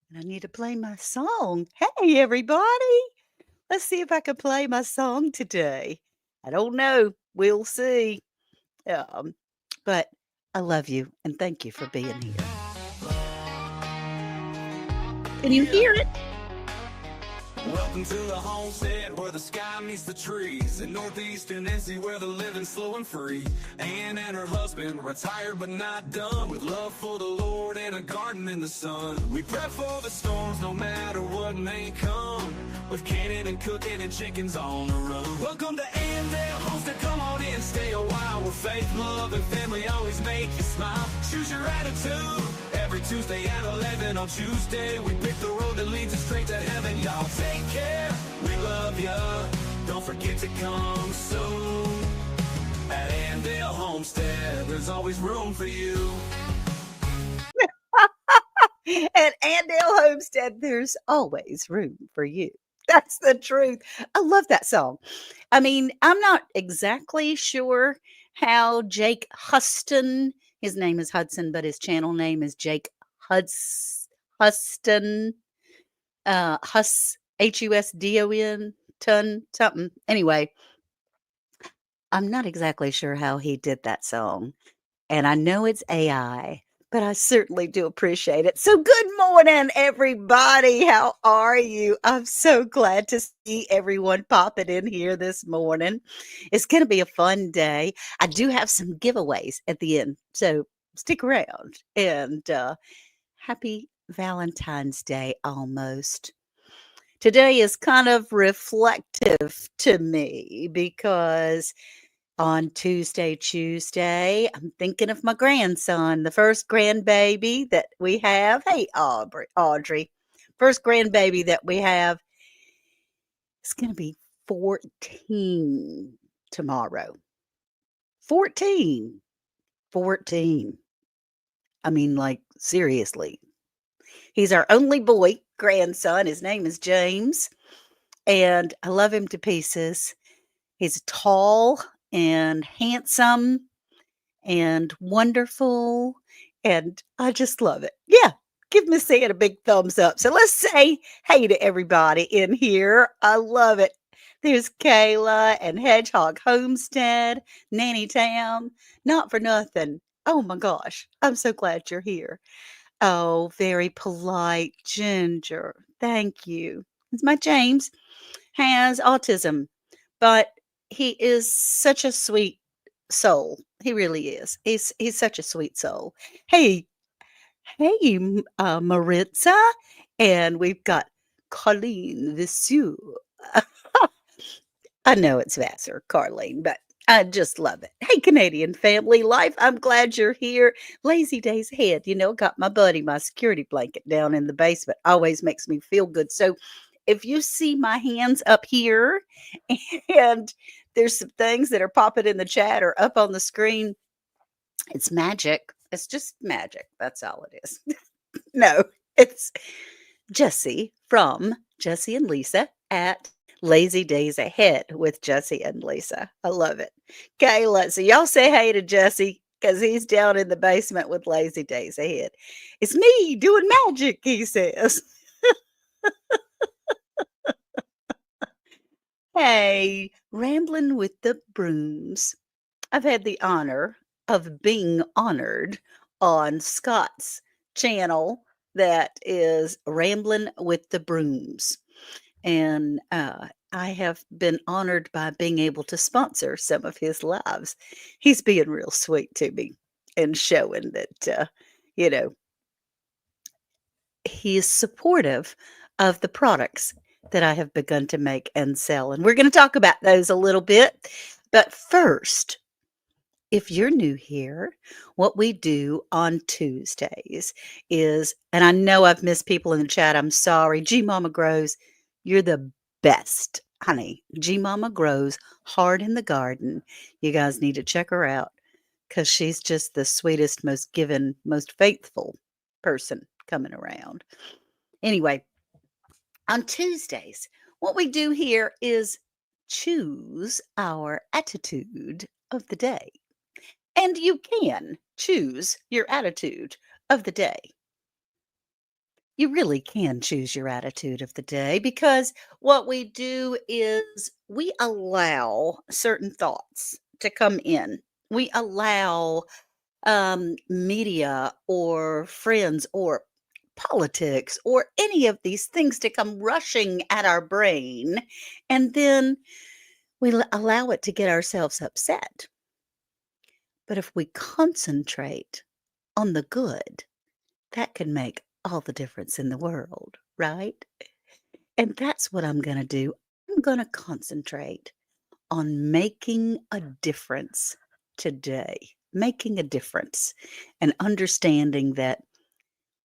And I need to play my song. Hey, everybody. Let's see if I can play my song today. I don't know. We'll see. Um, but I love you and thank you for being here. Can you Yeah. hear it? Welcome to the homestead where the sky meets the trees. In northeastern NC where the living's slow and free. Ann and her husband, retired but not done. With love for the Lord and a garden in the sun. We prep for the storms no matter what may come. With canning and cooking and chickens on the run. Welcome to Andale Homestead, come on in, stay a while. Where faith, love, and family always make you smile. Choose your attitude. Every Tuesday at 11 on ChooseDay, we pick the road that leads us straight to heaven. Y'all take care, we love ya. Don't forget to come soon. At Andale Homestead, there's always room for you. At Andale Homestead, there's always room for you. That's the truth. I love that song. I mean, I'm not exactly sure how Jake Huston, his name is Hudson, but his channel name is Jake Huston, Husdon, ton something. Anyway, I'm not exactly sure how he did that song. And I know it's AI, but I certainly do appreciate it. So, good morning, everybody. How are you? I'm so glad to see everyone popping in here this morning. It's going to be a fun day. I do have some giveaways at the end, so stick around. And happy Valentine's Day almost. Today is kind of reflective to me because on Tuesday, I'm thinking of my grandson, the first grandbaby that we have. Hey, Audrey. First grandbaby that we have is going to be 14 tomorrow. 14. 14. I mean, like, seriously. He's our only boy grandson. His name is James, and I love him to pieces. He's tall and handsome and wonderful, and I just love it. Yeah, give Miss Ann a big thumbs up. So let's say hey to everybody in here. I love it. There's Kayla and Hedgehog Homestead, Nanny Town. Not for nothing. Oh my gosh, I'm so glad you're here. Oh, very polite Ginger. Thank you. It's my James has autism, but he is such a sweet soul. He really is. He's such a sweet soul. Hey, Maritza, and we've got Colleen Visu. I know it's Vassar, Carlene, but I just love it. Hey, Canadian family life, I'm glad you're here. Lazy days ahead. Got my buddy, my security blanket down in the basement. Always makes me feel good. So if you see my hands up here and there's some things that are popping in the chat or up on the screen, it's magic. It's just magic. That's all it is. No, it's Jesse from Jesse and Lisa at Lazy Days Ahead with Jesse and Lisa. I love it. Kayla, so y'all say hey to Jesse because he's down in the basement with Lazy Days Ahead. It's me doing magic, he says. Hey, rambling with the brooms. I've had the honor of being honored on Scott's channel that is Ramblin' with the Brooms. And I have been honored by being able to sponsor some of his lives. He's being real sweet to me and showing that, you know, he is supportive of the products that I have begun to make and sell. And we're going to talk about those a little bit. But first, if you're new here, what we do on Tuesdays is, and I know I've missed people in the chat. I'm sorry. G Mama Grows, you're the best, honey. G Mama Grows hard in the garden. You guys need to check her out because she's just the sweetest, most given, most faithful person coming around. Anyway, on Tuesdays, what we do here is choose our attitude of the day. And you can choose your attitude of the day. You really can choose your attitude of the day because what we do is we allow certain thoughts to come in. We allow media or friends or politics or any of these things to come rushing at our brain. And then allow it to get ourselves upset. But if we concentrate on the good, that can make all the difference in the world, right? And that's what I'm going to do. I'm going to concentrate on making a difference today, making a difference and understanding that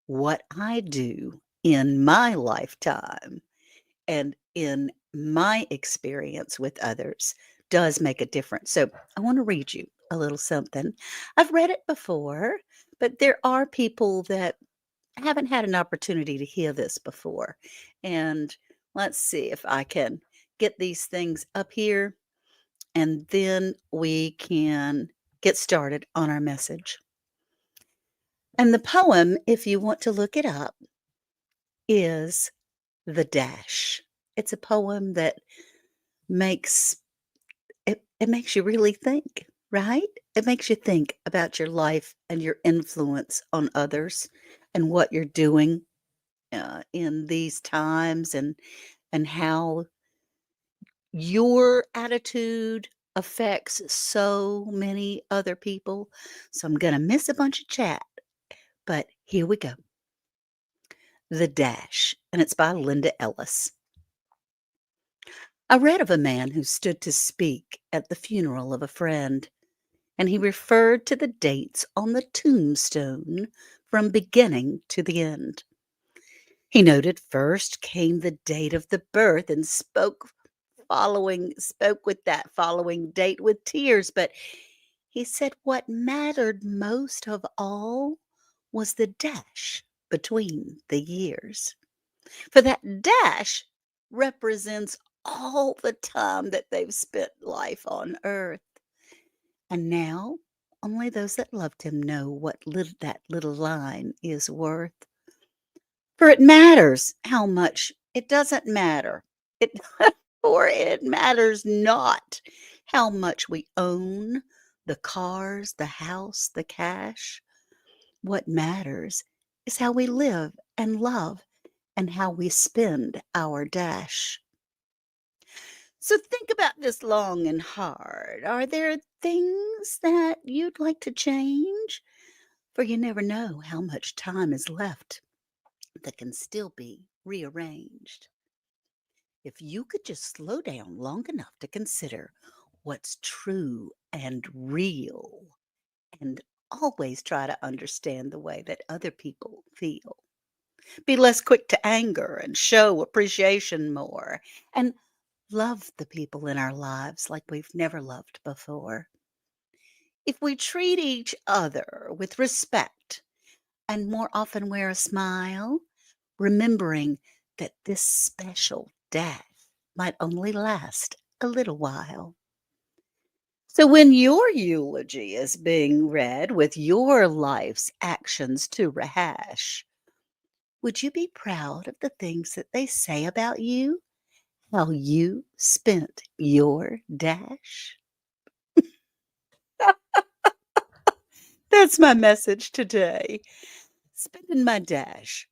what I do in my lifetime and in my experience with others does make a difference. So I want to read you a little something. I've read it before, but there are people that haven't had an opportunity to hear this before. And let's see if I can get these things up here and then we can get started on our message. And the poem, if you want to look it up, is The Dash. It's a poem that makes it makes you really think, right? It makes you think about your life and your influence on others and what you're doing in these times and how your attitude affects so many other people. So I'm going to miss a bunch of chat, but here we go. The Dash, and it's by Linda Ellis. I read of a man who stood to speak at the funeral of a friend, and he referred to the dates on the tombstone from beginning to the end. He noted first came the date of the birth and spoke with that following date with tears, but he said what mattered most of all was the dash between the years. For that dash represents all the time that they've spent life on earth. And now only those that loved him know what that little line is worth. For it matters how much. It doesn't matter. It for it matters not how much we own, the cars, the house, the cash. What matters is how we live and love and how we spend our dash. So think about this long and hard. Are there things that you'd like to change? For you never know how much time is left that can still be rearranged. If you could just slow down long enough to consider what's true and real, and always try to understand the way that other people feel. Be less quick to anger and show appreciation more, and love the people in our lives like we've never loved before. If we treat each other with respect and more often wear a smile, remembering that this special death might only last a little while. So, when your eulogy is being read with your life's actions to rehash, would you be proud of the things that they say about you? How you spent your dash? That's my message today. Spending my dash,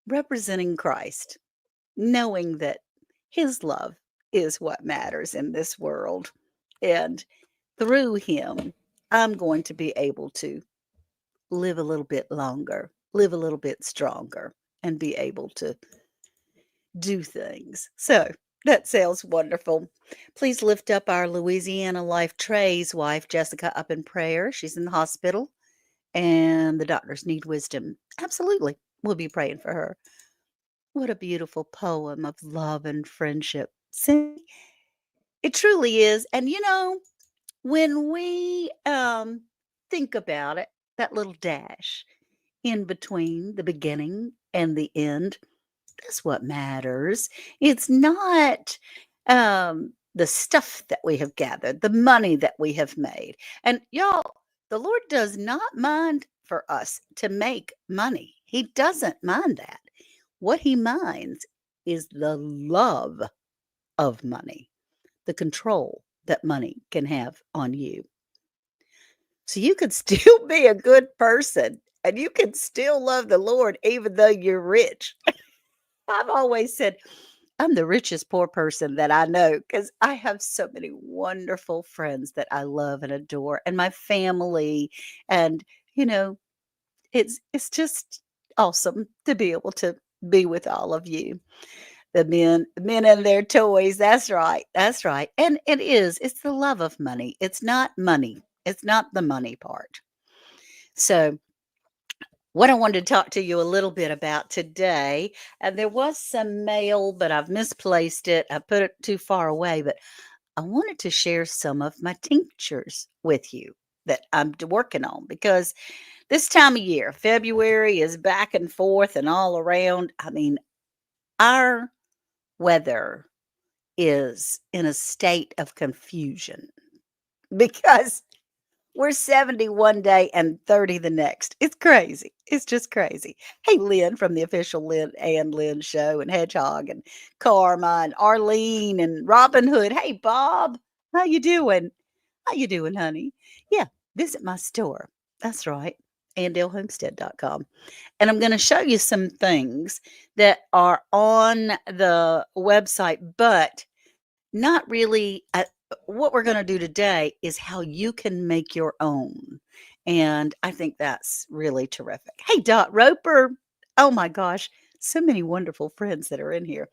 representing Christ, knowing that His love is what matters in this world. And through Him, I'm going to be able to live a little bit longer, live a little bit stronger, and be able to do things. So that sounds wonderful. Please lift up our Louisiana Life Trey's wife, Jessica, up in prayer. She's in the hospital and the doctors need wisdom. Absolutely. We'll be praying for her. What a beautiful poem of love and friendship. See, it truly is. And when we think about it, that little dash in between the beginning and the end, that's what matters. It's not the stuff that we have gathered, the money that we have made. And y'all, the Lord does not mind for us to make money. He doesn't mind that. What he minds is the love of money, the control that money can have on you. So you could still be a good person and you can still love the Lord even though you're rich. I've always said I'm the richest poor person that I know because I have so many wonderful friends that I love and adore, and my family. And, you know, it's just awesome to be able to be with all of you. The men and their toys. That's right. That's right. And it is. It's the love of money. It's not money. It's not the money part. So what I wanted to talk to you a little bit about today, and there was some mail, but I've misplaced it. I put it too far away, but I wanted to share some of my tinctures with you that I'm working on because this time of year, February is back and forth and all around. I mean, our weather is in a state of confusion because we're 70 one day and 30 the next. It's crazy. It's just crazy. Hey, Lynn from the official Lynn and Lynn show, and Hedgehog and Karma and Arlene and Robin Hood. Hey, Bob, how you doing? How you doing, honey? Yeah, visit my store. That's right, andalehomestead.com. And I'm going to show you some things that are on the website, but not really. What we're going to do today is how you can make your own. And I think that's really terrific. Hey, Dot Roper. Oh my gosh, so many wonderful friends that are in here.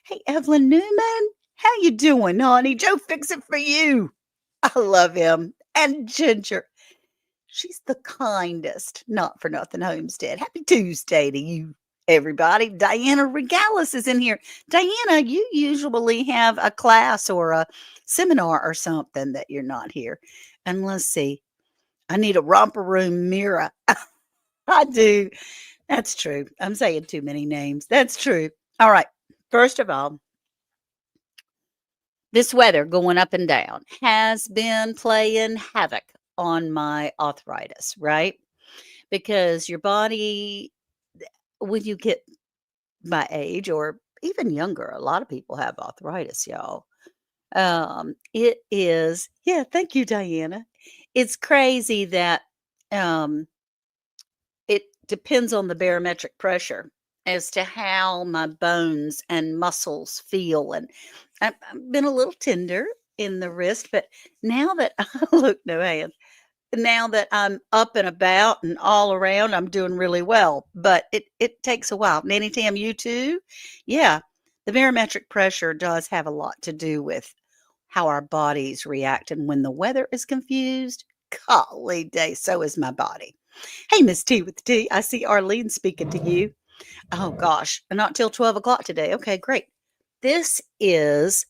Hey, Evelyn Newman. How you doing, honey? Joe fix it for you. I love him. And Ginger. She's the kindest, not for nothing homestead. Happy Tuesday to you, everybody. Diana Regalis is in here. Diana, you usually have a class or a seminar or something that you're not here. And let's see, I need a romper room mirror. I do. That's true. I'm saying too many names. That's true. All right. First of all, this weather going up and down has been playing havoc on my arthritis, right? Because your body, when you get my age or even younger, a lot of people have arthritis, y'all. It is, yeah, thank you, Diana. It's crazy that um, it depends on the barometric pressure as to how my bones and muscles feel. And I've been a little tender in the wrist, but now that look, no hands. Now that I'm up and about and all around, I'm doing really well, but it takes a while. Nanny Tam, you too? Yeah, the barometric pressure does have a lot to do with how our bodies react, and when the weather is confused, golly day, so is my body. Hey, Miss T with the T, I see Arlene speaking to you. Oh gosh, not till 12 o'clock today. Okay, great. This is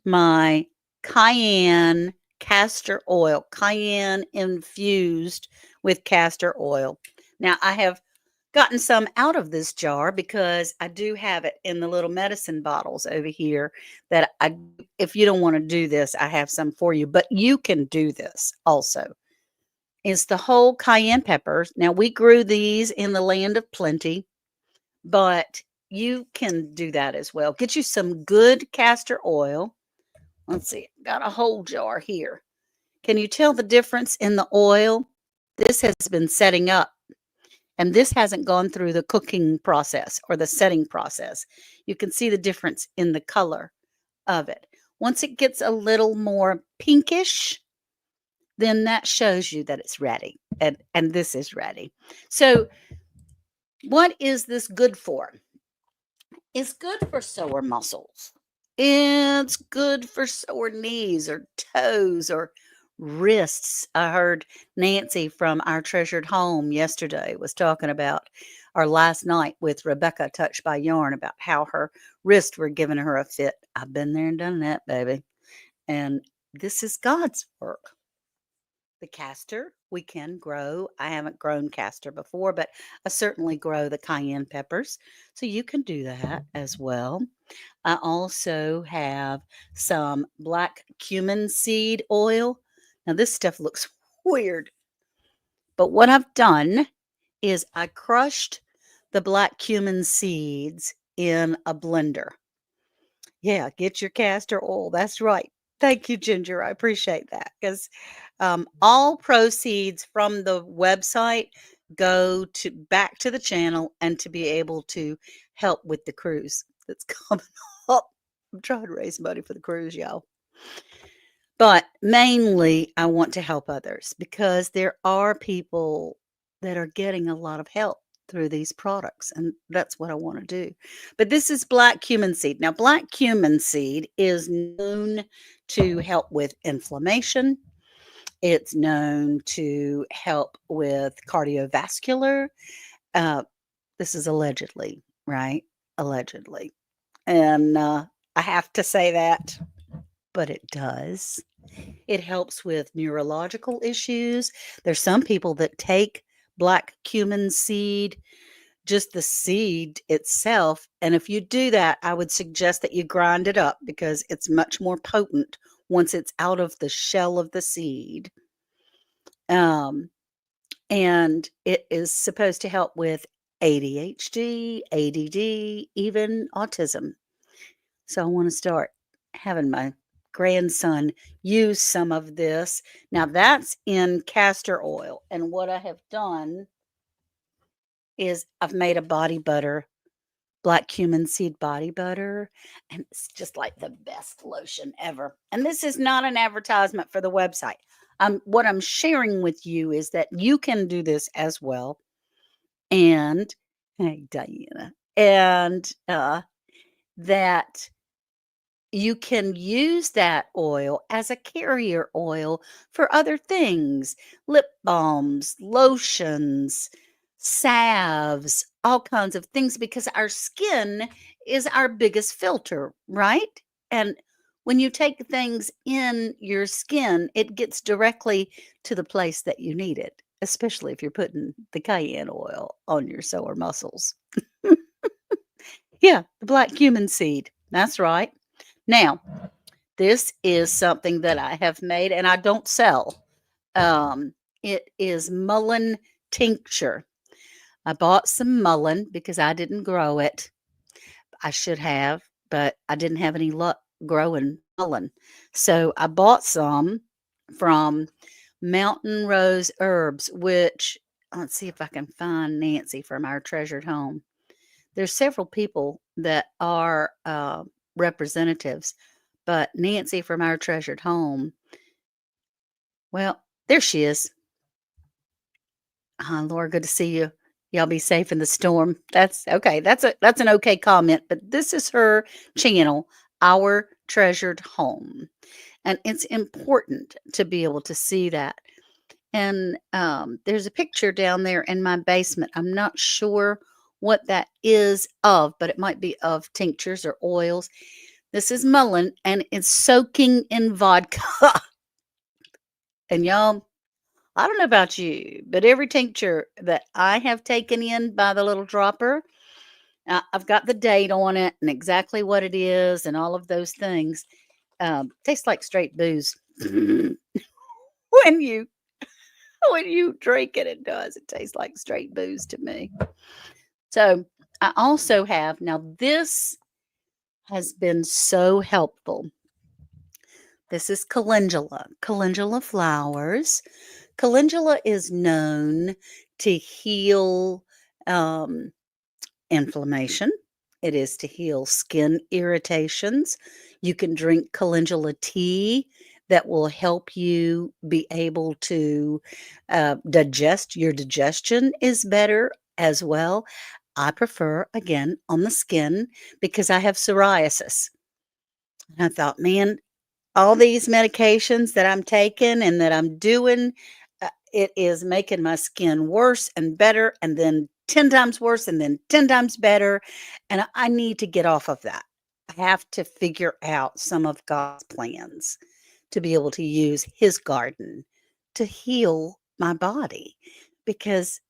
my cayenne castor oil, cayenne infused with castor oil. Now, I have gotten some out of this jar because I do have it in the little medicine bottles over here that if you don't want to do this, I have some for you, but you can do this also. It's the whole cayenne peppers. Now, we grew these in the land of plenty, but you can do that as well. Get you some good castor oil. Let's see, got a whole jar here. Can you tell the difference in the oil? This has been setting up, and this hasn't gone through the cooking process or the setting process. You can see the difference in the color of it. Once it gets a little more pinkish, then that shows you that it's ready, and this is ready. So what is this good for? It's good for sore muscles. It's good for sore knees or toes or wrists. I heard Nancy from our treasured home yesterday was talking about, or last night with Rebecca Touched by Yarn, about how her wrists were giving her a fit. I've been there and done that, baby. And this is God's work. The castor we can grow. I haven't grown castor before, but I certainly grow the cayenne peppers. So you can do that as well. I also have some black cumin seed oil. Now, this stuff looks weird, but what I've done is I crushed the black cumin seeds in a blender. Yeah, get your castor oil. That's right. Thank you, Ginger. I appreciate that because all proceeds from the website go to back to the channel and to be able to help with the cruise that's coming up. I'm trying to raise money for the cruise, y'all. But mainly, I want to help others because there are people that are getting a lot of help through these products, and that's what I want to do. But this is black cumin seed. Now, black cumin seed is known to help with inflammation. It's known to help with cardiovascular. Uh, this is allegedly, right? Allegedly. And I have to say that, but it does. It helps with neurological issues. There's some people that take black cumin seed, just the seed itself. And if you do that, I would suggest that you grind it up because it's much more potent once it's out of the shell of the seed. Um, and it is supposed to help with ADHD, ADD, even autism. So I want to start having my grandson use some of this. Now that's in castor oil. And what I have done is I've made a body butter, black cumin seed body butter, and it's just like the best lotion ever. And this is not an advertisement for the website. What I'm sharing with you is that you can do this as well. And hey, Diana, and that you can use that oil as a carrier oil for other things, lip balms, lotions, salves, all kinds of things, because our skin is our biggest filter, right? And when you take things in your skin, it gets directly to the place that you need it, especially if you're putting the cayenne oil on your sore muscles. Yeah, the black cumin seed. That's right. Now, this is something that I have made and I don't sell. It is mullein tincture. I bought some mullein because I didn't grow it. I should have, but I didn't have any luck growing mullein. So I bought some from Mountain Rose Herbs, which let's see if I can find Nancy from Our Treasured Home. There's several people that are representatives, but Nancy from Our Treasured Home, well, there she is. Laura, good to see you. Y'all be safe in the storm. That's okay. That's an okay comment, but this is her channel, Our Treasured Home. And it's important to be able to see that. And there's a picture down there in my basement. I'm not sure what that is of, but it might be of tinctures or oils. This is mullein, and it's soaking in vodka. And y'all, I don't know about you, but every tincture that I have taken in by the little dropper, I've got the date on it and exactly what it is and all of those things. Tastes like straight booze. when you when you drink it, it does. It tastes like straight booze to me. So I also have, now this has been so helpful. This is calendula flowers. Calendula is known to heal inflammation. It is to heal skin irritations. You can drink calendula tea that will help you be able to digest. Your digestion is better as well. I prefer, again, on the skin because I have psoriasis. And I thought, man, all these medications that I'm taking and that I'm doing, it is making my skin worse and better, and then 10 times worse, and then 10 times better. And I need to get off of that. I have to figure out some of God's plans to be able to use His garden to heal my body because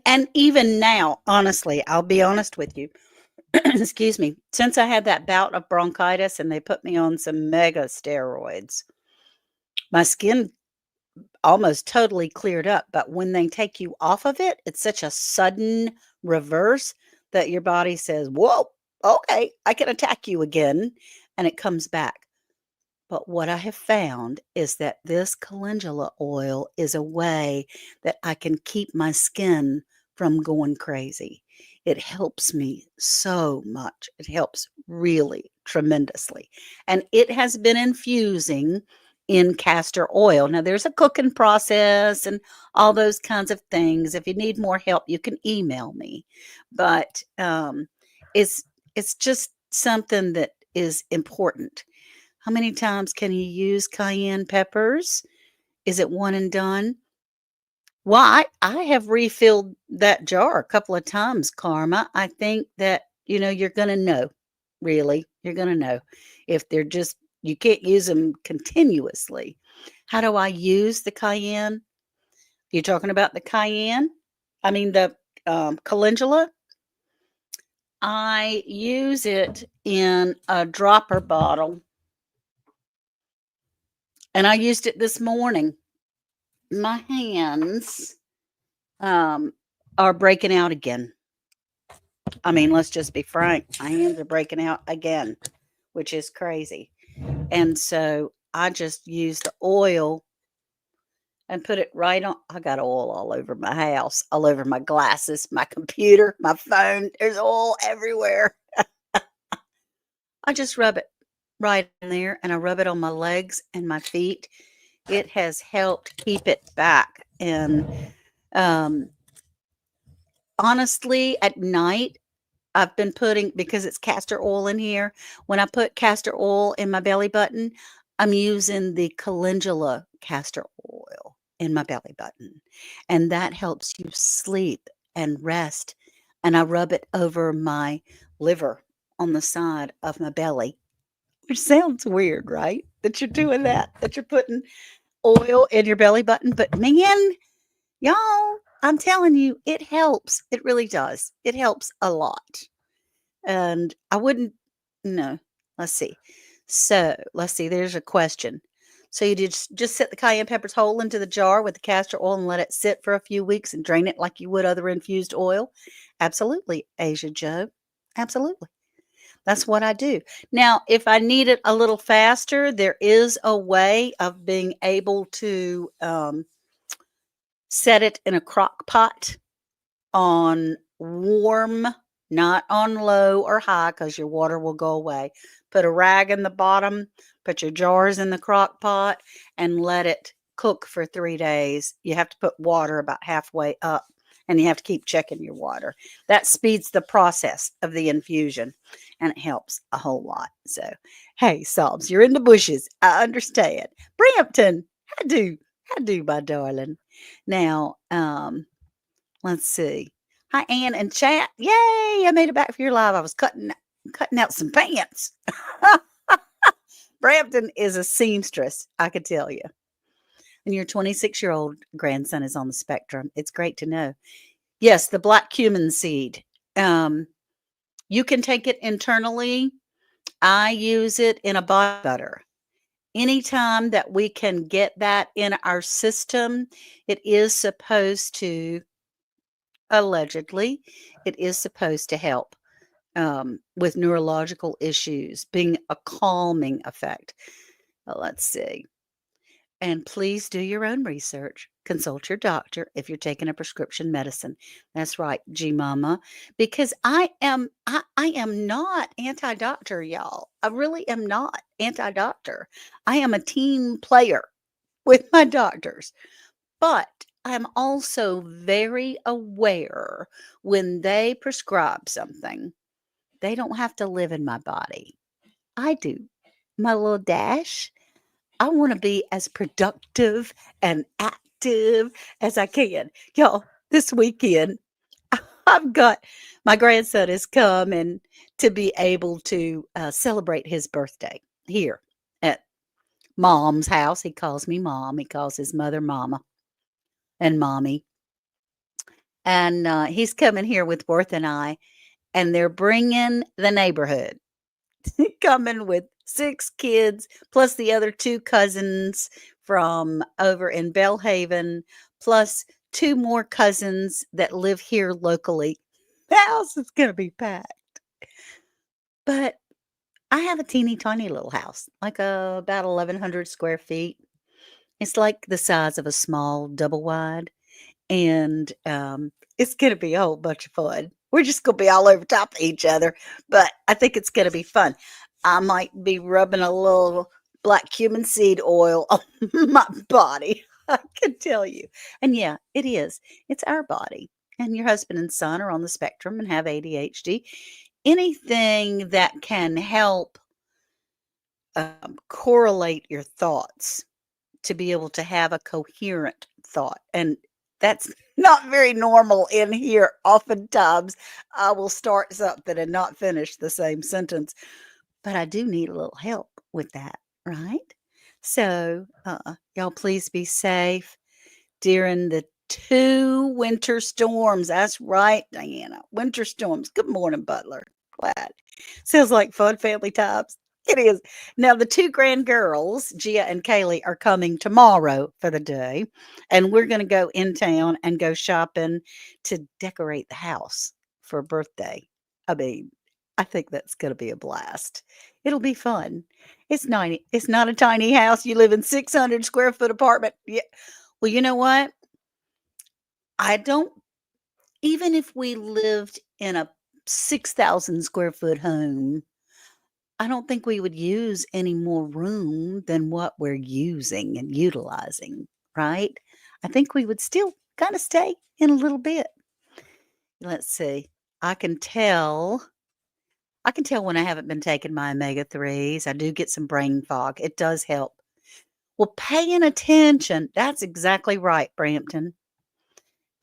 and even now, honestly, I'll be honest with you. Excuse me. Since I had that bout of bronchitis and they put me on some mega steroids, my skin almost totally cleared up, but when they take you off of it, it's such a sudden reverse that your body says, "Whoa, okay, I can attack you again," and it comes back. But what I have found is that this calendula oil is a way that I can keep my skin from going crazy. It helps me so much. It helps really tremendously. And it has been infusing in castor oil. Now, there's a cooking process and all those kinds of things. If you need more help, you can email me. But it's it's just something that is important. How many times can you use cayenne peppers? Is it one and done? Well, I have refilled that jar a couple of times, Karma. I think that, you're gonna know, really. You're gonna know if they're just you can't use them continuously. How do I use the cayenne? You talking about the cayenne? I mean, the, calendula? I use it in a dropper bottle, and I used it this morning. My hands, um, are breaking out again. I mean, let's just be frank. My hands are breaking out again, which is crazy. And so I just used the oil and put it right on. I got oil all over my house, all over my glasses, my computer, my phone. There's oil everywhere. I just rub it right in there and I rub it on my legs and my feet. It has helped keep it back. And um, honestly, at night, I've been putting because it's castor oil in here. When I put castor oil in my belly button, I'm using the calendula castor oil in my belly button, and that helps you sleep and rest, and I rub it over my liver on the side of my belly, which sounds weird, right? That you're doing that you're putting oil in your belly button, but man, y'all, I'm telling you, it helps. It really does. It helps a lot. And I wouldn't no. Let's see. So, let's see, there's a question. So you did just set the cayenne peppers whole into the jar with the castor oil and let it sit for a few weeks and drain it like you would other infused oil? Absolutely, Asia Joe. Absolutely. That's what I do. Now, if I need it a little faster, there is a way of being able to set it in a crock pot on warm, not on low or high, because your water will go away. Put a rag in the bottom, put your jars in the crock pot, and let it cook for 3 days. You have to put water about halfway up, and you have to keep checking your water. That speeds the process of the infusion, and it helps a whole lot. So, hey, Sobs, you're in the bushes. I understand. Brampton, how do, my darling. Now, let's see. Hi, Ann and chat. Yay! I made it back for your live. I was cutting out some pants. Brampton is a seamstress, I could tell you. And your 26-year-old grandson is on the spectrum. It's great to know. Yes, the black cumin seed. Um, you can take it internally. I use it in a body butter. Anytime that we can get that in our system, it is supposed to allegedly, it is supposed to help with neurological issues, being a calming effect. Let's see. And please do your own research. Consult your doctor if you're taking a prescription medicine. That's right, G Mama. Because I am not anti-doctor, y'all. I really am not anti-doctor. I am a team player with my doctors. But I'm also very aware when they prescribe something, they don't have to live in my body. I do. My little dash. I want to be as productive and active as I can. Y'all, this weekend, I've got my grandson has come and to be able to celebrate his birthday here at mom's house. He calls me mom. He calls his mother mama and mommy. And he's coming here with Worth and I, and they're bringing the neighborhood. coming with 6 kids, plus the other 2 cousins from over in Belhaven, plus 2 more cousins that live here locally. The house is gonna be packed. But I have a teeny tiny little house, like, about 1,100 square feet. It's like the size of a small double wide, and, it's gonna be a whole bunch of fun. We're just gonna be all over top of each other, but I think it's gonna be fun. I might be rubbing a little black cumin seed oil on my body, I can tell you. And yeah, it is. It's our body. And your husband and son are on the spectrum and have ADHD. Anything that can help, correlate your thoughts to be able to have a coherent thought, and that's not very normal in here. Oftentimes, I will start something and not finish the same sentence, but I do need a little help with that, right? So, y'all please be safe during the 2 winter storms. That's right, Diana, winter storms. Good morning, Butler. Glad. Sounds like fun family times. It is. Now, the 2 grand girls, Gia and Kaylee, are coming tomorrow for the day, and we're gonna go in town and go shopping to decorate the house for a birthday. I mean, I think that's gonna be a blast. It'll be fun. It's not a tiny house. You live in 600 square foot apartment. Yeah. Well, you know what? I don't even if we lived in a 6,000 square foot home, I don't think we would use any more room than what we're using and utilizing, right? I think we would still kinda stay in a little bit. Let's see. I can tell I can tell when I haven't been taking my omega-3s. I do get some brain fog. It does help. Well, paying attention, that's exactly right, Brampton.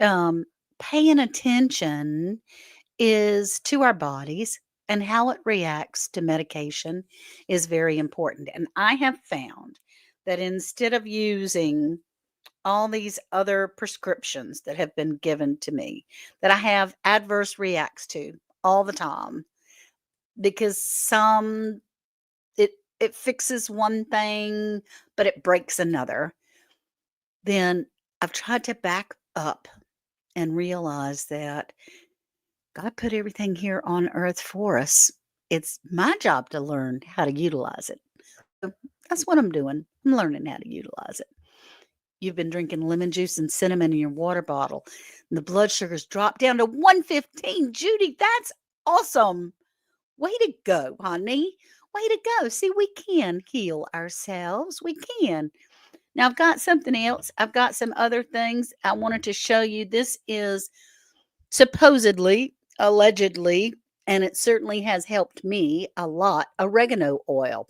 Um, Paying attention is to our bodies and how it reacts to medication is very important. And I have found that instead of using all these other prescriptions that have been given to me that I have adverse reacts to all the time because it fixes one thing but it breaks another, then I've tried to back up and realize that God put everything here on earth for us. It's my job to learn how to utilize it. So that's what I'm doing. I'm learning how to utilize it. You've been drinking lemon juice and cinnamon in your water bottle, and the blood sugars dropped down to 115. Judy, that's awesome. Way to go, honey. Way to go. See, we can heal ourselves. We can. Now, I've got something else. I've got some other things I wanted to show you. This is supposedly, allegedly, and it certainly has helped me a lot, oregano oil.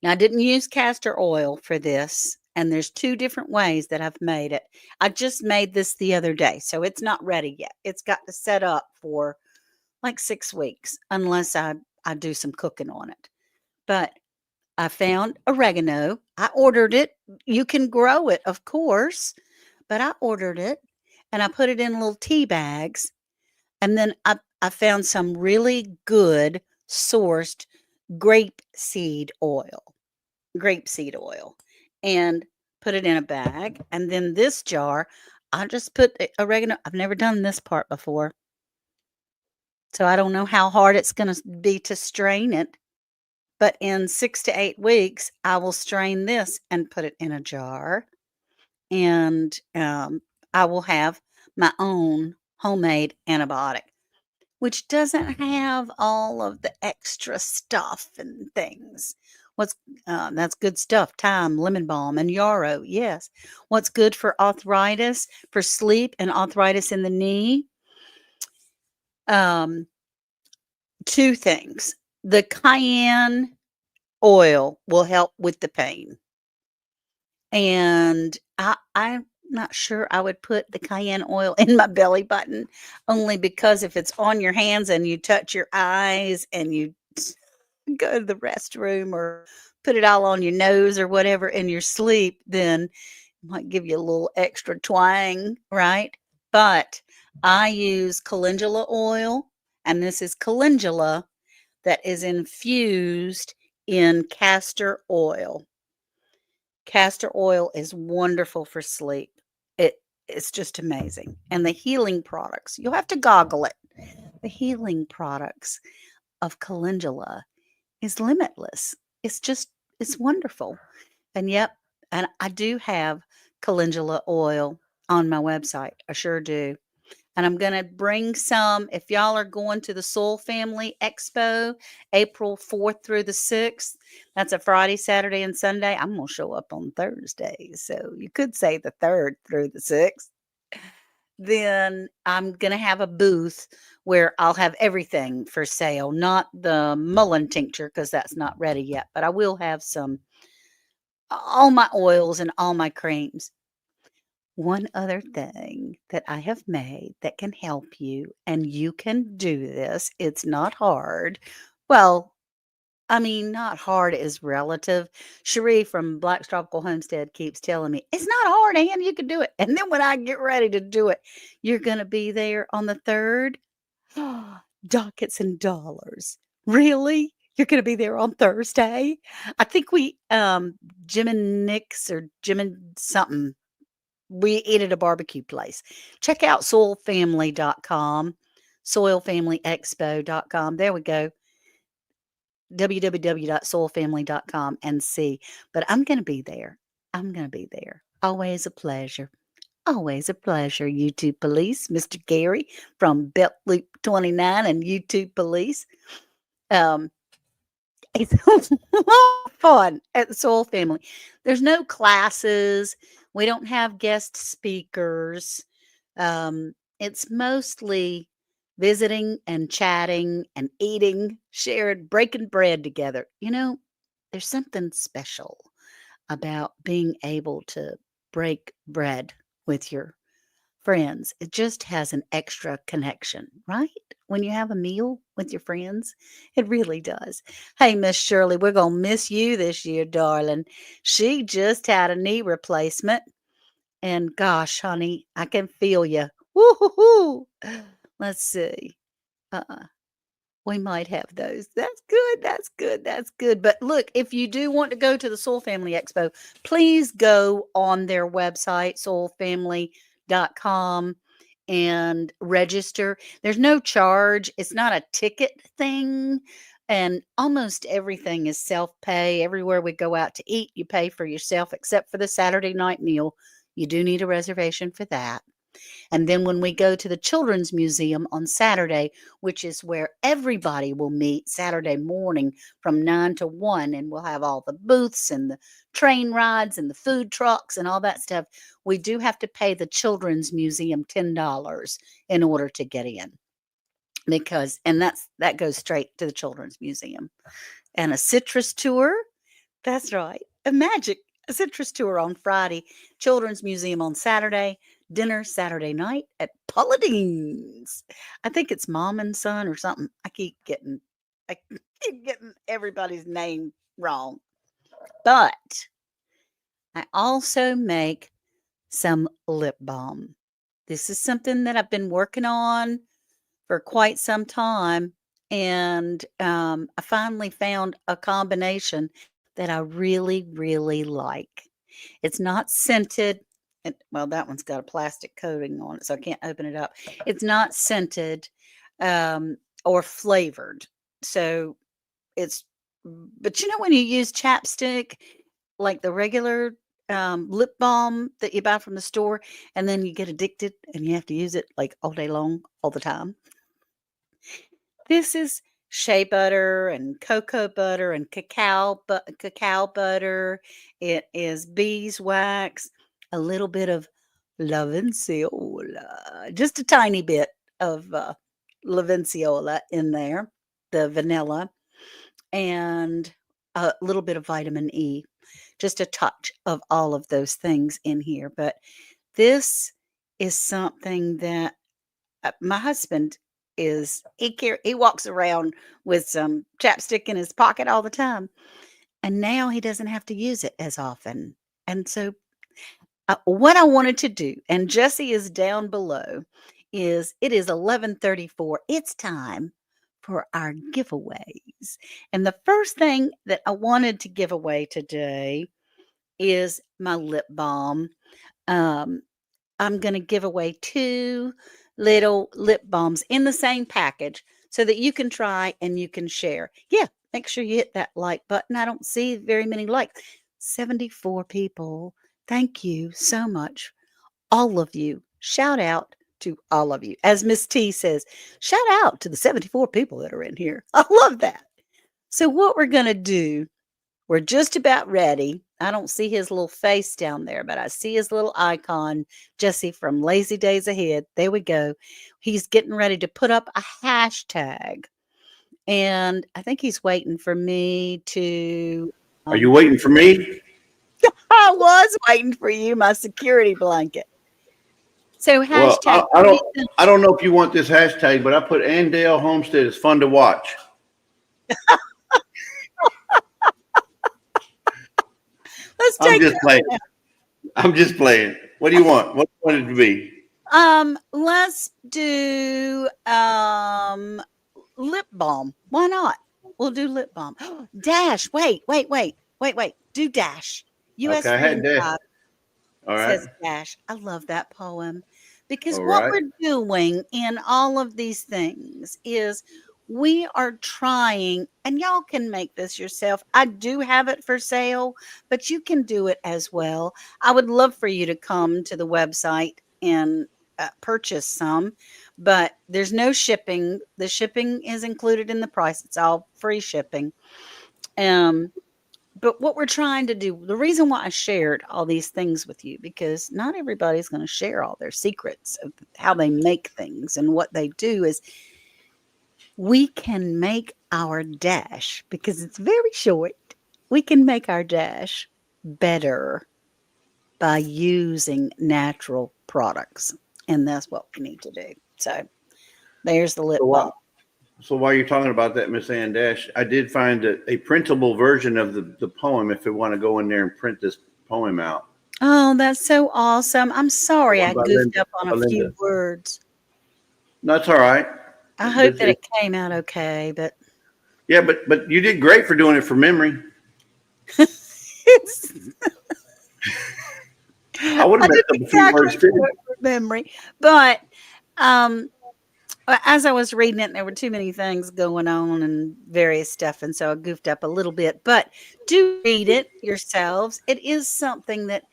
Now, I didn't use castor oil for this, and there's 2 different ways that I've made it. I just made this the other day, so it's not ready yet. It's got to set up for like 6 weeks unless I do some cooking on it. But I found oregano. I ordered it. You can grow it, of course, but I ordered it and I put it in little tea bags. And then I found some really good sourced grapeseed oil, and put it in a bag. And then this jar, I just put oregano. I've never done this part before. So I don't know how hard it's going to be to strain it. But in 6 to 8 weeks, I will strain this and put it in a jar, and, I will have my own homemade antibiotic, which doesn't have all of the extra stuff and things. What's That's good stuff, thyme, lemon balm, and yarrow, yes. What's good for arthritis, for sleep, and arthritis in the knee? Um, 2 things. The cayenne oil will help with the pain. And I'm not sure I would put the cayenne oil in my belly button, only because if it's on your hands and you touch your eyes and you go to the restroom or put it all on your nose or whatever in your sleep, then it might give you a little extra twang, right? But I use calendula oil, and this is calendula that is infused in castor oil. Castor oil is wonderful for sleep. It's just amazing. And the healing products, you'll have to goggle it. The healing products of calendula is limitless. It's just it's wonderful. And yep, and I do have calendula oil on my website. I sure do. And I'm going to bring some if y'all are going to the Soul Family Expo April 4th through the 6th. That's a Friday, Saturday, and Sunday. I'm going to show up on Thursday. So you could say the 3rd through the 6th. Then I'm going to have a booth where I'll have everything for sale, not the Mullen tincture because that's not ready yet, but I will have all my oils and all my creams. One other thing that I have made that can help you, and you can do this, it's not hard. Well, I mean, not hard is relative. Cherie from Black's Tropical Homestead keeps telling me, it's not hard, Ann, you can do it. And then when I get ready to do it, you're going to be there on the 3rd. Dockets and dollars. Really? You're going to be there on Thursday? I think Jim and Nick's or Jim and something we eat at a barbecue place. Check out soilfamily.com, soilfamilyexpo.com. There we go. www.soilfamily.com and see. But I'm going to be there. I'm going to be there. Always a pleasure. Always a pleasure, YouTube Police. Mr. Gary from Belt Loop 29 and YouTube Police. Um, it's a lot of fun at the Soul Family. There's no classes. We don't have guest speakers. It's mostly visiting and chatting and eating, sharing, breaking bread together. There's something special about being able to break bread with your friends. It just has an extra connection, right? When you have a meal with your friends, it really does. Hey, Miss Shirley, we're going to miss you this year, darling. She just had a knee replacement. And gosh, honey, I can feel you. Woo-hoo-hoo. Let's see. Uh, we might have those. That's good. That's good. That's good. But look, if you do want to go to the Soul Family Expo, please go on their website, soulfamily.com, and register. There's no charge. It's not a ticket thing. And almost everything is self pay. Everywhere we go out to eat, you pay for yourself, except for the Saturday night meal. You do need a reservation for that. And then when we go to the Children's Museum on Saturday, which is where everybody will meet Saturday morning from 9 to 1, and we'll have all the booths and the train rides and the food trucks and all that stuff, we do have to pay the Children's Museum $10 in order to get in. That goes straight to the Children's Museum. And a citrus tour, that's right. A citrus tour on Friday, Children's Museum on Saturday, dinner Saturday night at Pauline's. I think it's Mom and Son or something. I keep getting everybody's name wrong. But I also make some lip balm. This is something that I've been working on for quite some time. And I finally found a combination that I really, really like. It's not scented. Well, that one's got a plastic coating on it, so I can't open it up. It's not scented or flavored. So it's, but when you use chapstick, like the regular lip balm that you buy from the store, and then you get addicted and you have to use it like all day long, all the time. This is shea butter and cocoa butter and cacao butter. It is beeswax, a little bit of Lavenciola, just a tiny bit of Lavenciola in there, the vanilla, and a little bit of vitamin E, just a touch of all of those things in here. But this is something that my husband he walks around with some chapstick in his pocket all the time, and now he doesn't have to use it as often. And so what I wanted to do, and Jesse is down below, is it is 11:34. It's time for our giveaway. And the first thing that I wanted to give away today is my lip balm. Um, I'm going to give away 2 little lip balms in the same package so that you can try and you can share. Yeah, make sure you hit that like button. I don't see very many likes. 74 people. Thank you so much. All of you. Shout out to all of you. As Miss T says, shout out to the 74 people that are in here. I love that. So, what we're going to do, we're just about ready. I don't see his little face down there, but I see his little icon, Jesse from Lazy Days Ahead. There we go. He's getting ready to put up a hashtag. And I think he's waiting for me to. Are you Um, waiting for me? I was waiting for you, my security blanket. So, Well, hashtag. I don't know if you want this hashtag, but I put Andale Homestead is fun to watch. Let's I'm take just playing. I'm just playing. What do you want? What do you want it to be? let's do lip balm. Why not? We'll do lip balm. Dash. Wait. Do Dash. US Okay, I had Freedom that. 5 All right. says Dash. I love that poem because All what right. we're doing in all of these things is we are trying, and y'all can make this yourself. I do have it for sale, but you can do it as well. I would love for you to come to the website and purchase some, but there's no shipping. The shipping is included in the price, it's all free shipping. Um, but what we're trying to do, the reason why I shared all these things with you, because not everybody's going to share all their secrets of how they make things and what they do, is we can make our dash because it's very short. We can make our dash better by using natural products. And that's what we need to do. So there's the lip So balm. what? So while you're talking about that, Miss Ann Dash, I did find a printable version of the poem if you want to go in there and print this poem out. Oh, that's so awesome. I'm The sorry one I by goofed Linda. up on a By few Linda. words. No, that's all right. I hope But that it came out okay, but yeah, but you did great for doing it from memory. it's, I would I have messed didn't up a few words exactly too. do it from memory, but um, as I was reading it, there were too many things going on and various stuff, and so I goofed up a little bit. But do read it yourselves. It is something that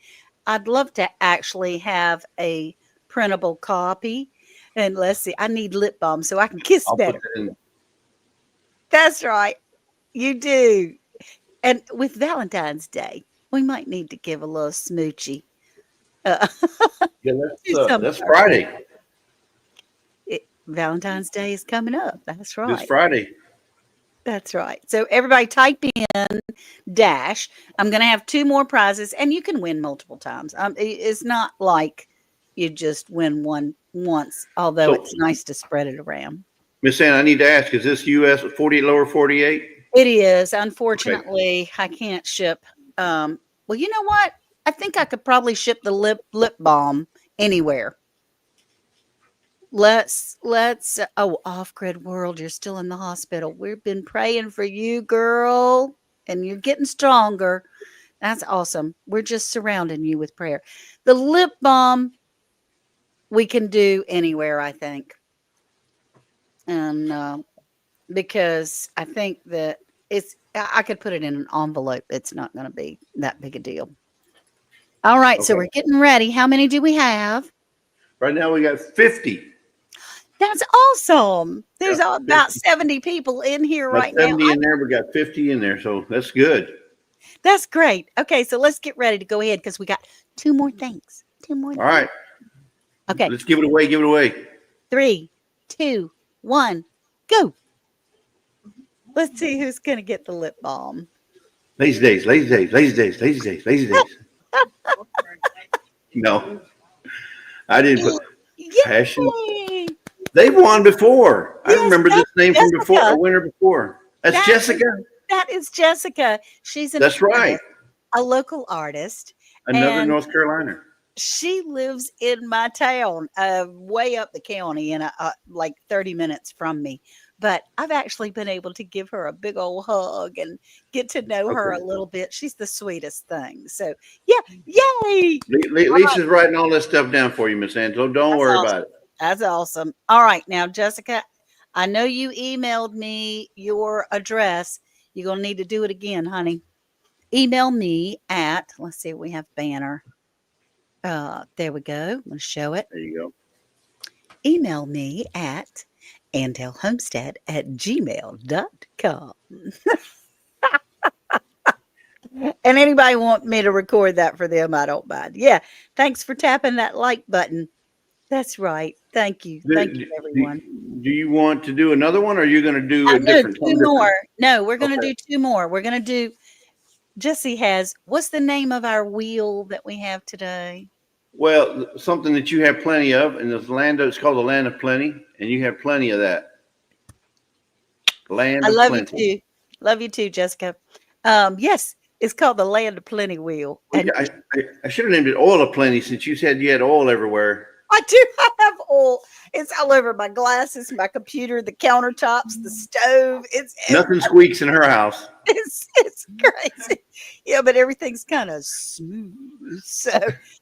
I'd love to actually have a printable copy. And let's see, I need lip balm so I can kiss I'll put better. that in. That's right, you do. And with Valentine's Day, we might need to give a little smoochie uh, Yeah, to some of that's our people. Friday. Valentine's Day is coming up. That's This right. Friday. That's right. So everybody type in dash. I'm going to have 2 more prizes and you can win multiple times. It's not like you just win one once, although So it's nice to spread it around. Miss Ann, I need to ask: is this U.S. 48 lower 48? It is. Okay. Unfortunately, I can't ship. Well, you know what? I think I could probably ship the lip balm anywhere. Let's oh, off-grid world, you're still in the hospital. We've been praying for you, girl, and you're getting stronger. That's awesome. We're just surrounding you with prayer. The lip balm we can do anywhere, I think. And because I think that I could put it in an envelope. It's not going to be that big a deal. All right, so Okay. we're getting ready. How many do we have? Right now we got 50. That's awesome. There's Yeah, about 50. 70 people in here Got right now. 70 in there. We got 50 in there. So that's good. That's great. Okay, so let's get ready to go ahead because we got 2 more things. 2 more All things. right. Okay, Let's give it away. Give it away. 3, 2, 1, go. Let's see who's going to get the lip balm. Lazy days, lazy days, lazy days, lazy days, lazy days. No, I didn't put passion. Yay! They've won before. I Yes, remember this that's name from before, a Jessica. winner before. That's That is Jessica. that is Jessica. She's an That's right. artist, a local artist, Another and North Carolina. she lives in my town, way up the county, in like 30 minutes from me. but I've actually been able to give her a big old hug and get to know her a Okay. little bit. She's the sweetest thing. So, yeah, yay! All right, Lisa's writing all this stuff down for you, Miss Angela. Don't that's worry awesome. about it. That's awesome. All right, now, Jessica, I know you emailed me your address. You're going to need to do it again, honey. Email me at, let's see, we have banner. There we go. I'm going to show it. There you Email me at antelhomestead@gmail.com. And anybody want me to record that for them, I don't mind. Yeah. Thanks for tapping that like button. That's right. Thank you. go. Thank you, everyone. Do you want to do another one, or are you going to do a No, different, two something different? more. No, we're going to Okay. do two more. We're going to do, Jesse has, what's the name of our wheel that we have today? Well, something that you have plenty of, and this land, it's called the land of plenty, and you have plenty of that. Land I of love you plenty. too. Love you too, Jessica. Yes, it's called the Land of Plenty wheel. And I should have named it oil of plenty since you said you had oil everywhere. I do have oil. It's all over my glasses, my computer, the countertops, the stove. It's Nothing squeaks in her house. it's crazy. Yeah, but everything's kind of smooth. So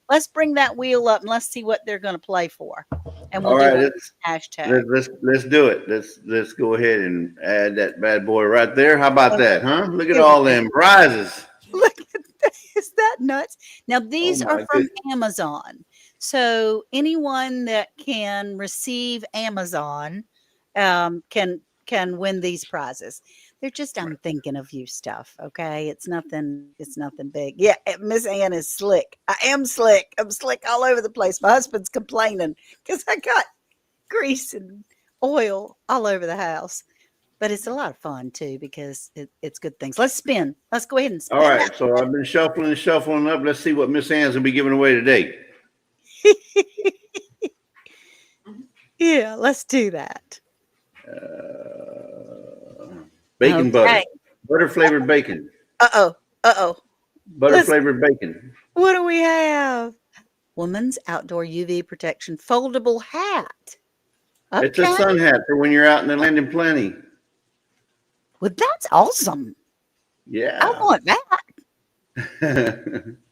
let's bring that wheel up and let's see what they're going to play for. And we'll All do right, a hashtag. let's do it. Let's go ahead and add that bad boy right there. How about Okay, that, huh? Look at here we all go. them prizes. Look at that. Is that nuts? Now, Oh these are my from goodness. Amazon. So anyone that can receive Amazon can win these prizes. They're just I'm thinking of you stuff. Okay. It's nothing big. Yeah, Miss Ann is slick. I am slick. I'm slick all over the place. My husband's complaining because I got grease and oil all over the house. But it's a lot of fun too because it's good things. Let's spin. Let's go ahead and All spin that. right, so I've been shuffling and shuffling up. Let's see what Miss Ann's gonna be giving away today. Yeah, let's do that. Bacon butter, Okay. butter flavored bacon, Uh-oh. Uh-oh. butter Let's flavored bacon. what do we have? Woman's outdoor UV protection foldable hat. It's a Okay. sun hat for when you're out in the land in plenty. Well, that's awesome. I Yeah. want that.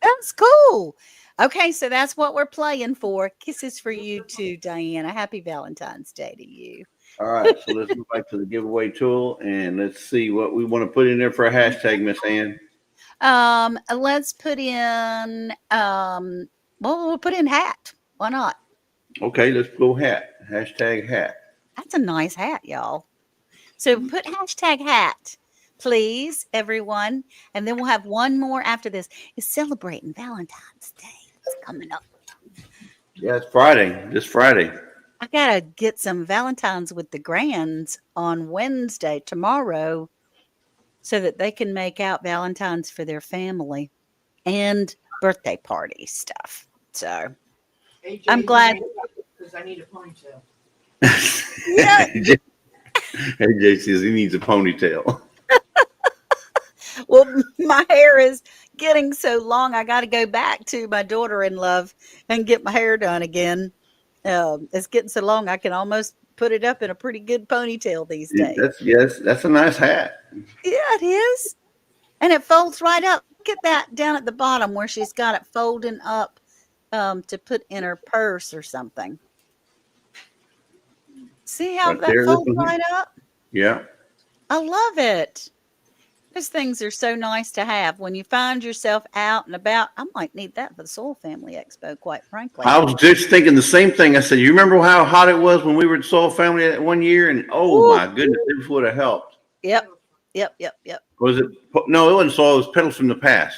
That's cool. Okay, so that's what we're playing for. Kisses for you too, Diana. Happy Valentine's Day to you. All right, so let's go back to the giveaway tool and let's see what we want to put in there for a hashtag, Miss Ann. Let's put in well, we'll put in hat. Why not? Okay, let's go hat. Hashtag hat. That's a nice hat, y'all. So put hashtag hat, please, everyone. And then we'll have one more after this. It's celebrating Valentine's Day. It's coming up. Yeah, it's Friday. This Friday. I gotta get some Valentines with the grands on Wednesday, tomorrow, so that they can make out Valentines for their family and birthday party stuff. So AJ, I'm glad. because I need a ponytail. Yeah. AJ says he needs a ponytail. Well, my hair is getting so long. I got to go back to my daughter in love and get my hair done again. It's getting so long, I can almost put it up in a pretty good ponytail these days. That's yes, that's a nice hat. Yeah, it is. And it folds right up. Look at that down at the bottom where she's got it folding up to put in her purse or something. See how Right that there. folds right up? Yeah. I love it. Those things are so nice to have when you find yourself out and about. I might need that for the Soul Family Expo, quite frankly. I was just thinking the same thing. I said, you remember how hot it was when we were at Soul Family that one year? And oh Ooh. my goodness, this would have helped. Yep. Yep. Was it? No, it wasn't Soul. It was Petals from the Past.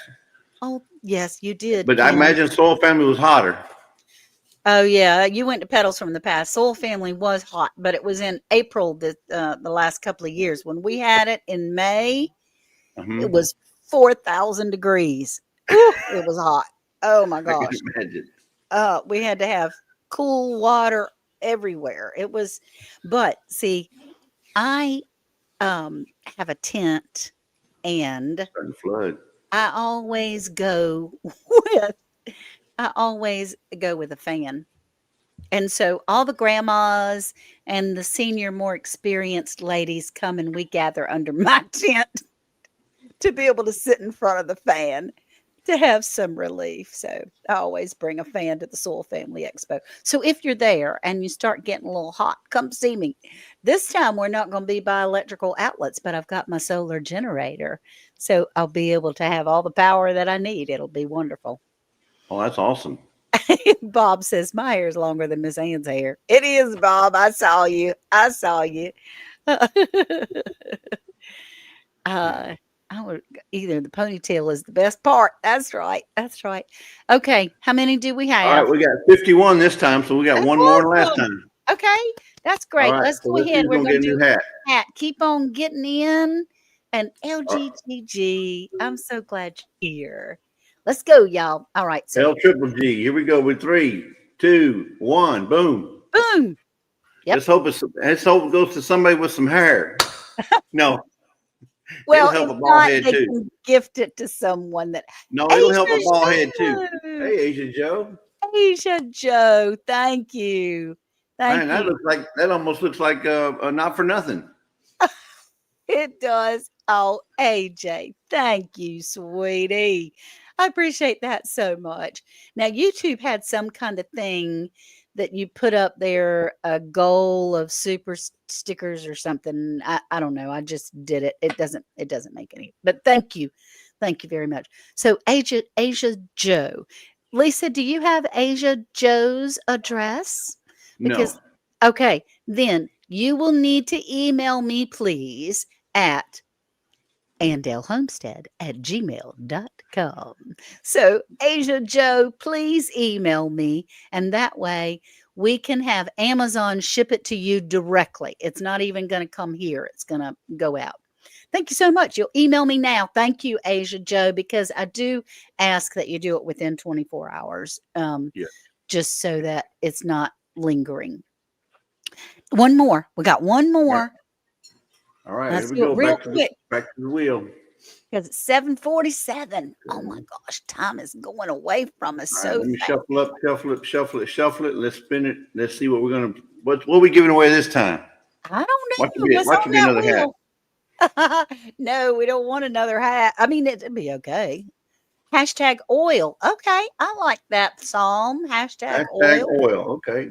Oh, yes, you did, But I Kim. imagine Soul Family was hotter. Oh, yeah, you went to Petals from the Past. Soul Family was hot, but it was in April the last couple of years. When we had it in May, it was 4,000 degrees. Ooh, it was hot. Oh my I gosh. can imagine. We had to have cool water everywhere. It was, but see, I have a tent and Starting to flood. I always go with I always go with a fan. And so all the grandmas and the senior, more experienced ladies come and we gather under my tent to be able to sit in front of the fan to have some relief. So I always bring a fan to the Soil Family Expo. So if you're there and you start getting a little hot, come see me. This time we're not going to be by electrical outlets, but I've got my solar generator. So I'll be able to have all the power that I need. It'll be wonderful. Oh, that's awesome. Bob says my hair is longer than Miss Ann's hair. It is, Bob. I saw you. I saw you. I would either the ponytail is the best part. That's right. That's right. Okay. How many do we All have? right, we got 51 this time, so we got That's one more than last awesome. time. Okay. That's All great. right, Let's so go let's see ahead. who's We're gonna going get a to new do hat. hat. Keep on getting in. And Uh, LGGG. I'm so glad you're here. Let's go, y'all. All right. So, L triple G. Here we go with 3, 2, 1, boom. boom. Yep. Let's hope it goes to somebody with some hair. No, it'll Well, help if a bald not, head they too. can gift it to someone that No, it'll help a Asia bald head too. Joe. Hey, Asia Joe. Asia Joe. Thank you. Thank Man, you. that almost looks like a not for nothing. It does. Oh, AJ, thank you, sweetie. I appreciate that so much. Now, YouTube had some kind of thing that you put up there, a goal of stickers or something. I don't know. I just did it. It doesn't make any, but thank you. Thank you very much. So Asia Joe. Lisa, do you have Asia Joe's address? No. Because okay, then you will need to email me, please, at andalehomestead@gmail.com. So, Asia Joe, please email me, and that way we can have Amazon ship it to you directly. It's not even going to come here, it's going to go out. Thank you so much. You'll email me now. Thank you, Asia Joe, because I do ask that you do it within 24 hours, Yeah. just so that it's not lingering. One more. We got one more. All right, Let's here we do it go. real quick. Back to the wheel. Because it's 7:47. Oh my gosh, time is going away from us All right, so let me fast. shuffle up, shuffle it. Let's spin it. Let's see what are we giving away this time? I don't Watch know. it What's watch on it be that another hat. wheel? No, we don't want another hat. I mean, it'd be okay. Hashtag oil. Okay, I like that psalm. Hashtag Hashtag oil. oil. Okay.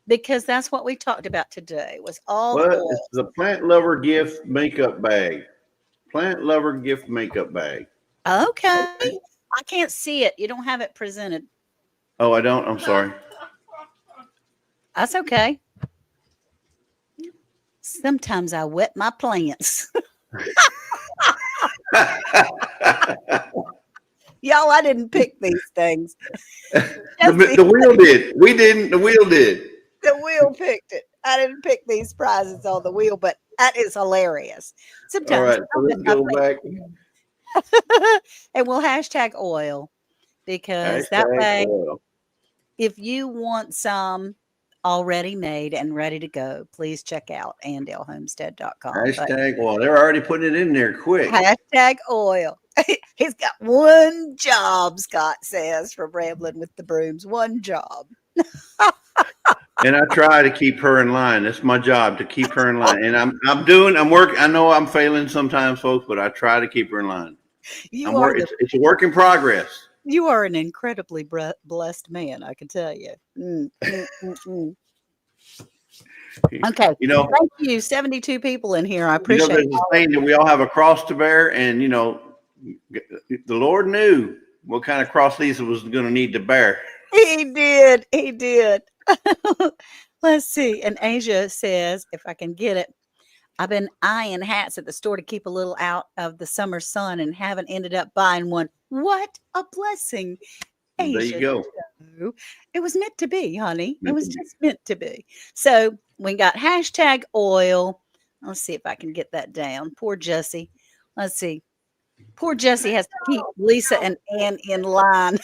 Because that's what we talked about today was all the Well, oil. it's the plant lover gift makeup bag. Plant lover gift makeup bag. Okay. Okay. I can't see it. You don't have it presented. Oh, I don't. I'm sorry. That's okay. Sometimes I wet my plants. Y'all, I didn't pick these things. The wheel did. We didn't. The wheel did. The wheel picked it. I didn't pick these prizes on the wheel, but that is hilarious. All Sometimes right. So I let's wet go my back. plants. And we'll hashtag oil because that Hashtag way, oil. if you want some already made and ready to go, please check out andalehomestead.com. But Hashtag oil. They're already putting it in there quick. hashtag oil. He's got one job, Scott says, for rambling with the brooms. One job. And I try to keep her in line. That's my job, to keep her in line. And I'm working. I know I'm failing sometimes, folks, but I try to keep her in line. You are the It's a work in progress. You are an incredibly blessed man, I can tell you. Okay. You know, Thank you. 72 people in here. I appreciate there's it. a saying that we all have a cross to bear, and the Lord knew what kind of cross Lisa was going to need to bear. He did. He did. Let's see. And Asia says, if I can get it, I've been eyeing hats at the store to keep a little out of the summer sun and haven't ended up buying one. What a blessing. There you Asia go. Joe. It was meant to be, honey. It Meant was to be. just meant to be. So we got hashtag oil. Let's see if I can get that down. Poor Jessie. Let's see. Poor Jessie has to keep Lisa and Ann in line.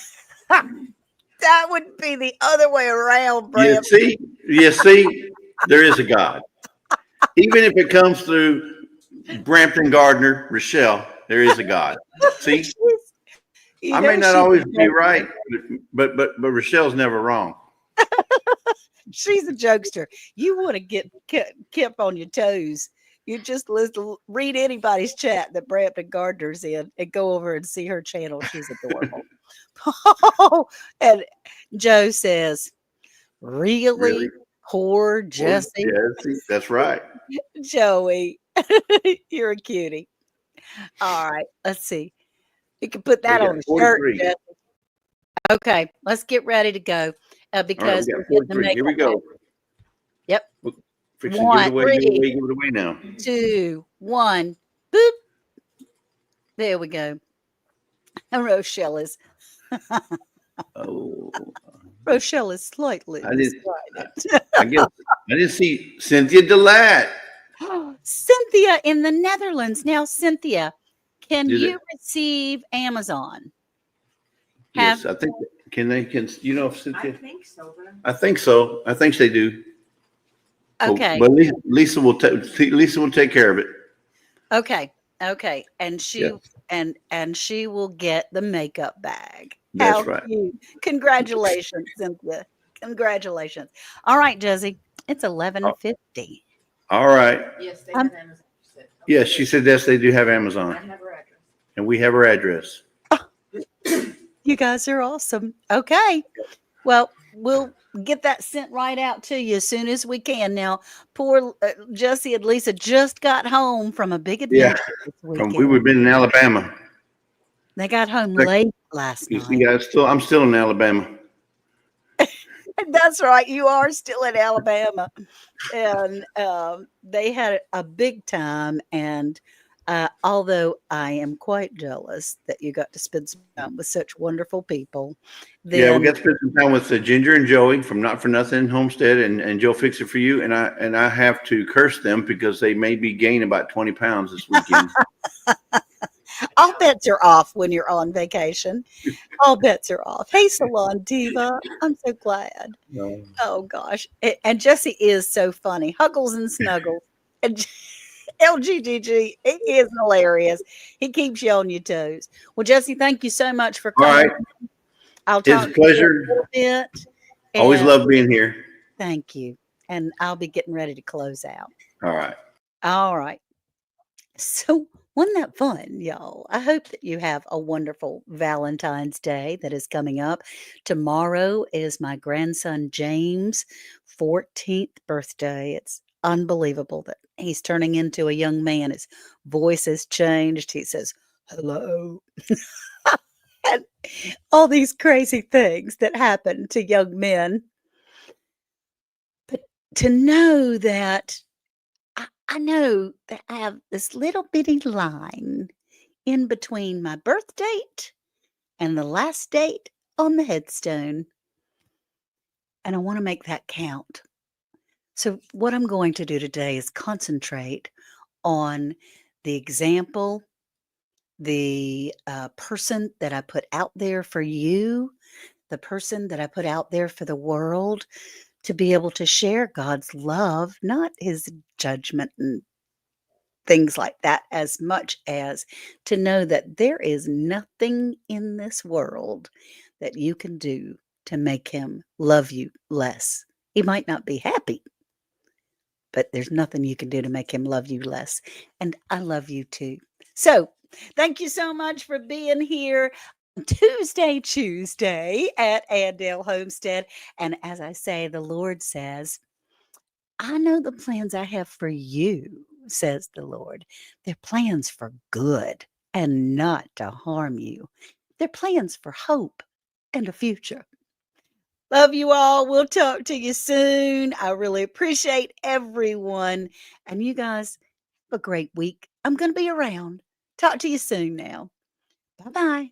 That would be the other way around, Bram. You see, there is a God. Even if it comes through Brampton Gardner, Rochelle, there is a God. See, I may not always be right, but Rochelle's never wrong. She's a jokester. You want to get Kip on your toes. You just read anybody's chat that Brampton Gardner's in and go over and see her channel. She's adorable. And Joe says, Really? really? Poor Poor Jesse? Jesse. That's right. Joey, you're a cutie. All right, let's see. You can put We that got on a shirt, 43. Jesse. Okay, let's get ready to go All right, because we we're got getting the 43. Here we makeup back. go. Yep. Fix to give it away, give it 3, away, give it away now. 2, 1. Boop. There we go. And Rochelle is Oh, slightly I did. excited. I guess I didn't see Cynthia Delat. Cynthia in the Netherlands. Now, Cynthia, can Did you it? receive Amazon? Have Yes, I think. Can they? Can you know if I Cynthia? think so, but I think so. I think they do. okay, But Lisa will take care of it. okay, okay, and Yeah, she will get the makeup bag. that's How right. cute! Congratulations, Cynthia. Congratulations. All right, Josie. It's Oh, 11:50. all right. yes, they Um, have Amazon. She said. Yes, Okay, she good. said yes, they do have I Amazon, have her address. and we have her address. you guys are awesome. Okay. Well, we'll get that sent right out to you as soon as we can. Now, poor Jesse and Lisa just got home from a big Yeah, adventure this we weekend. would have been in Alabama. They got home Like, late last you night. see, I'm still in Alabama. That's right. You are still in Alabama. And they had a big time. And although I am quite jealous that you got to spend some time with such wonderful people, Yeah, we then got to spend some time with Ginger and Joey from Not for Nothing Homestead, and Joe Fix It For You. And I have to curse them because they made me gain about 20 pounds this weekend. all bets are off when you're on vacation. All bets are off. Hey, Salon Diva. I'm so glad. No. Oh, gosh. And Jesse is so funny. Huggles and snuggles. And LGGG, he is hilarious. He keeps you on your toes. Well, Jesse, thank you so much for All coming. right, I'll it's talk a to you in a little pleasure. bit. Always And love being here. thank you. And I'll be getting ready to close out. All right. All right. So, wasn't that fun, y'all? I hope that you have a wonderful Valentine's Day that is coming up. Tomorrow is my grandson James' 14th birthday. It's unbelievable that he's turning into a young man. His voice has changed. He says, hello. And all these crazy things that happen to young men. But to know that I know that I have this little bitty line in between my birth date and the last date on the headstone, and I want to make that count. So, what I'm going to do today is concentrate on the example, the person that I put out there for you, the person that I put out there for the world to be able to share God's love, not his judgment and things like that, as much as to know that there is nothing in this world that you can do to make him love you less. He might not be happy, but there's nothing you can do to make him love you less. And I love you too. So, thank you so much for being here. Tuesday at Andale Homestead. And as I say, the Lord says, I know the plans I have for you, says the Lord. They're plans for good and not to harm you. They're plans for hope and a future. Love you all. We'll talk to you soon. I really appreciate everyone. And you guys have a great week. I'm going to be around. Talk to you soon now. Bye bye.